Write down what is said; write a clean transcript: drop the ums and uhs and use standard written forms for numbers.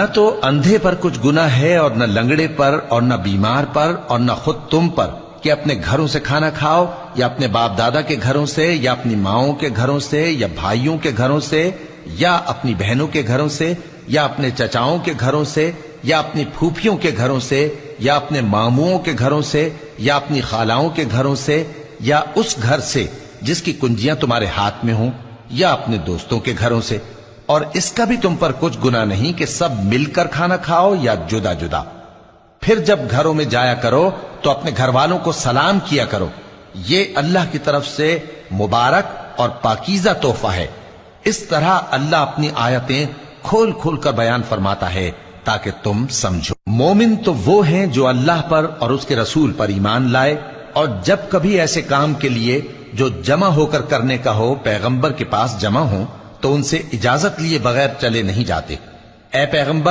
نہ تو اندھے پر کچھ گناہ ہے اور نہ لنگڑے پر اور نہ بیمار پر اور نہ خود تم پر کہ اپنے گھروں سے کھانا کھاؤ یا اپنے باپ دادا کے گھروں سے یا اپنی ماؤں کے گھروں سے یا بھائیوں کے گھروں سے یا اپنی بہنوں کے گھروں سے یا اپنے چچاؤں کے گھروں سے یا اپنی پھوپھیوں کے گھروں سے یا اپنے ماموؤں کے گھروں سے یا اپنی خالاؤں کے گھروں سے یا اس گھر سے جس کی کنجیاں تمہارے ہاتھ میں ہوں یا اپنے دوستوں کے گھروں سے، اور اس کا بھی تم پر کچھ گناہ نہیں کہ سب مل کر کھانا کھاؤ یا جدا جدا۔ پھر جب گھروں میں جایا کرو تو اپنے گھر والوں کو سلام کیا کرو، یہ اللہ کی طرف سے مبارک اور پاکیزہ تحفہ ہے۔ اس طرح اللہ اپنی آیتیں کھول کھول کر بیان فرماتا ہے تاکہ تم سمجھو۔ مومن تو وہ ہیں جو اللہ پر اور اس کے رسول پر ایمان لائے، اور جب کبھی ایسے کام کے لیے جو جمع ہو کر کرنے کا ہو پیغمبر کے پاس جمع ہوں تو ان سے اجازت لیے بغیر چلے نہیں جاتے۔ اے پیغمبر